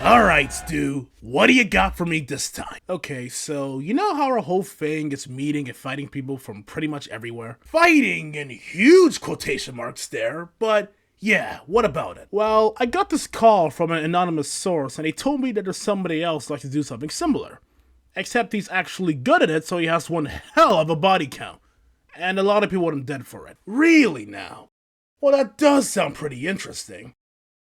Alright, Stu, what do you got for me this time? Okay, so you know how our whole thing is meeting and fighting people from pretty much everywhere? Fighting in huge quotation marks there, but yeah, what about it? Well, I got this call from an anonymous source and he told me that there's somebody else who likes to do something similar. Except he's actually good at it, so he has one hell of a body count. And a lot of people want him dead for it. Really now? Well, that does sound pretty interesting.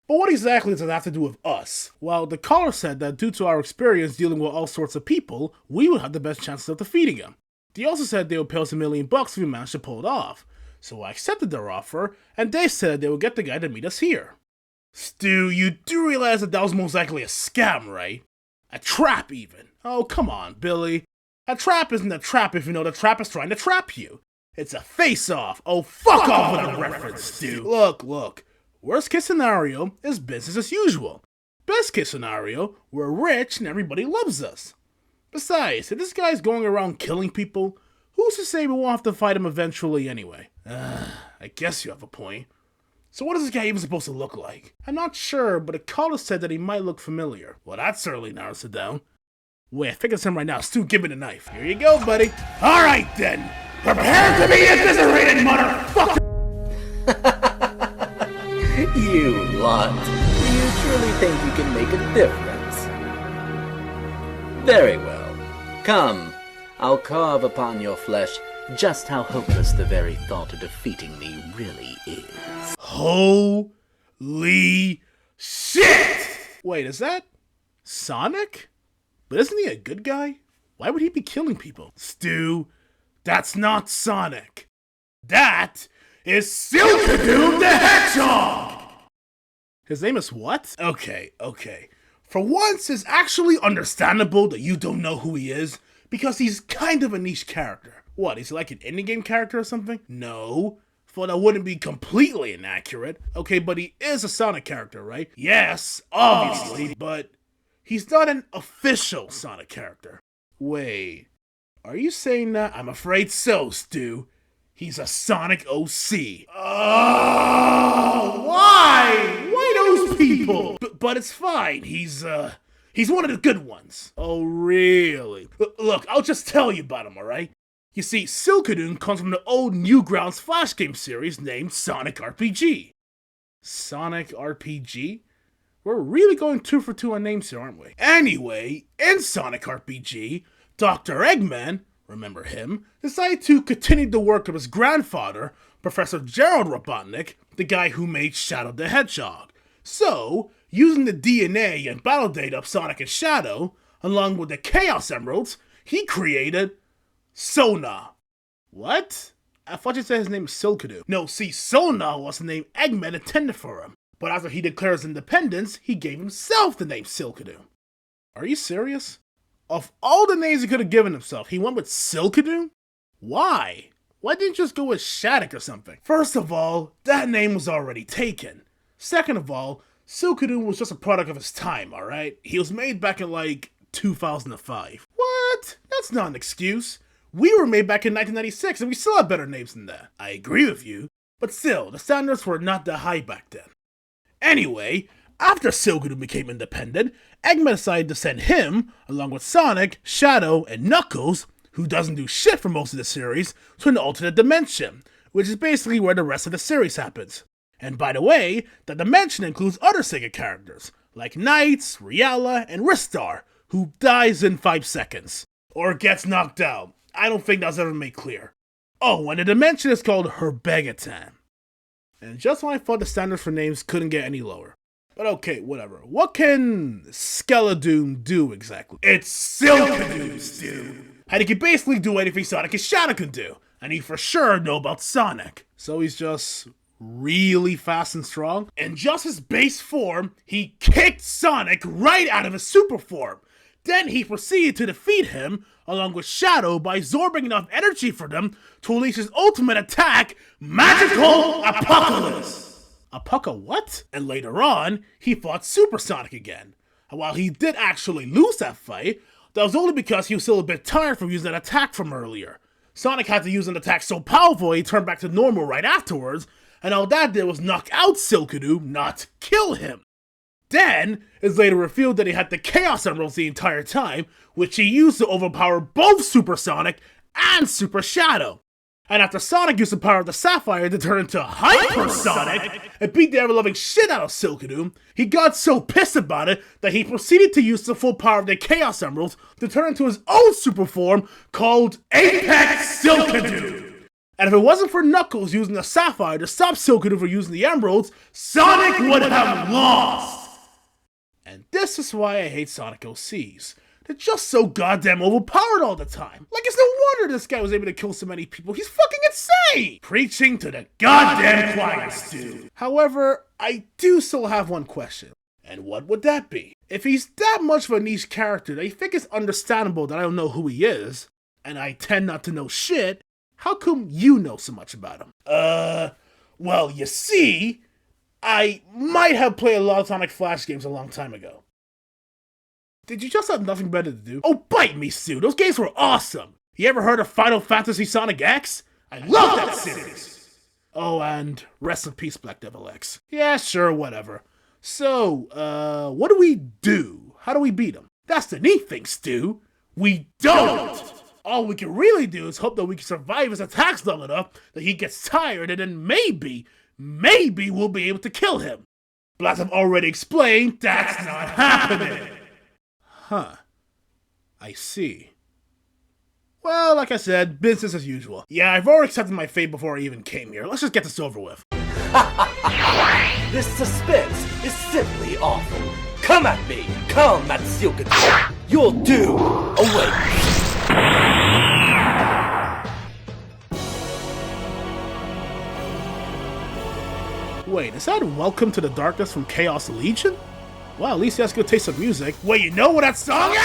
But what exactly does it have to do with us? Well, the caller said that due to our experience dealing with all sorts of people, we would have the best chances of defeating him. They also said they would pay us $1 million if we managed to pull it off. So I accepted their offer, and they said they would get the guy to meet us here. Stu, you do realize that was most likely a scam, right? A trap, even. Oh, come on, Billy. A trap isn't a trap if you know the trap is trying to trap you. It's a face-off. Oh, fuck off with the reference, Stu. Look. Worst case scenario is business as usual. Best case scenario, we're rich and everybody loves us. Besides, if this guy's going around killing people, who's to say we won't have to fight him eventually anyway? I guess you have a point. So what is this guy even supposed to look like? I'm not sure, but a caller said that he might look familiar. Well, that certainly narrows it down. Wait, I think it's him right now. Stu, give me the knife. Here you go, buddy. Alright then. Prepare to be eviscerated, motherfucker! You lot. Do you truly think you can make a difference? Very well. Come, I'll carve upon your flesh just how hopeless the very thought of defeating me really is. Holy shit! Wait, is that Sonic? But isn't he a good guy? Why would he be killing people? Stu, that's not Sonic. That is Seelkadoom the Hedgehog! His name is what? Okay. For once, it's actually understandable that you don't know who he is, because he's kind of a niche character. What, is he like an indie game character or something? No. Well, that wouldn't be completely inaccurate. Okay, but he is a Sonic character, right? Yes, obviously, but he's not an official Sonic character. Wait, are you saying that? I'm afraid so, Stu. He's a Sonic OC. Oh, why? Why those people? But it's fine. He's one of the good ones. Oh, really? Look, I'll just tell you about him, alright? You see, Seelkadoom comes from the old Newgrounds Flash game series named Sonic RPG. Sonic RPG? We're really going 2 for 2 on names here, aren't we? Anyway, in Sonic RPG, Dr. Eggman, remember him, decided to continue the work of his grandfather, Professor Gerald Robotnik, the guy who made Shadow the Hedgehog. So, using the DNA and battle data of Sonic and Shadow, along with the Chaos Emeralds, he created Sona. What? I thought you said his name was Seelkadoom. No, see, Sona was the name Eggman intended for him, but after he declared his independence, he gave himself the name Seelkadoom. Are you serious? Of all the names he could have given himself, he went with Seelkadoom? Why? Why didn't you just go with Shattuck or something? First of all, that name was already taken. Second of all, Seelkadoom was just a product of his time, alright? He was made back in like 2005. What? That's not an excuse. We were made back in 1996 and we still have better names than that. I agree with you, but still, the standards were not that high back then. Anyway, after Seelkadoom became independent, Eggman decided to send him, along with Sonic, Shadow, and Knuckles, who doesn't do shit for most of the series, to an alternate dimension, which is basically where the rest of the series happens. And by the way, that dimension includes other Sega characters, like Knights, Riala, and Ristar, who dies in 5 seconds. Or gets knocked out. I don't think that's ever made clear. Oh, and the dimension is called Herbegatan. And just when I thought the standards for names couldn't get any lower. But okay, whatever. What can Seelkadoom do exactly? It's Seelkadoom, Stu! And he can basically do anything Sonic and Shadow can do. And you for sure know about Sonic. So he's just really fast and strong. In just his base form, he kicked Sonic right out of his super form. Then he proceeded to defeat him, along with Shadow, by absorbing enough energy for them to unleash his ultimate attack, Magical Apocalypse! Apoca what? And later on, he fought Super Sonic again. And while he did actually lose that fight, that was only because he was still a bit tired from using that attack from earlier. Sonic had to use an attack so powerful he turned back to normal right afterwards, and all that did was knock out Seelkadoom, not kill him. then, it's later revealed that he had the Chaos Emeralds the entire time, which he used to overpower both Super Sonic and Super Shadow. And after Sonic used the power of the Sapphire to turn into Hyper Sonic and beat the ever-loving shit out of Seelkadoom, he got so pissed about it that he proceeded to use the full power of the Chaos Emeralds to turn into his own super form called Apex Seelkadoom. And if it wasn't for Knuckles using the Sapphire to stop Seelkadoom from using the Emeralds, Sonic would have lost! And this is why I hate Sonic OCs. They're just so goddamn overpowered all the time. Like, it's no wonder this guy was able to kill so many people. He's fucking insane! Preaching to the goddamn choir, Stu. However, I do still have one question. And what would that be? If he's that much of a niche character that you think it's understandable that I don't know who he is, and I tend not to know shit, how come you know so much about him? Well, you see, I might have played a lot of Sonic Flash games a long time ago. Did you just have nothing better to do? Oh, bite me, Stu. Those games were awesome. You ever heard of Final Fantasy Sonic X? I love that series. Oh, and rest in peace, Black Devil X. Yeah, sure, whatever. So, what do we do? How do we beat him? That's the neat thing, Stu. We don't! All we can really do is hope that we can survive his attacks long enough that he gets tired and then maybe we'll be able to kill him. But as I've already explained, that's not happening. Huh. I see. Well, like I said, business as usual. Yeah, I've already accepted my fate before I even came here. Let's just get this over with. This suspense is simply awful. Come at me! Come at Seelkadoom! Your doom awaits! Wait, is that Welcome to the Darkness from Chaos Legion? Well, at least he has a good taste of music. Wait, you know what that song is?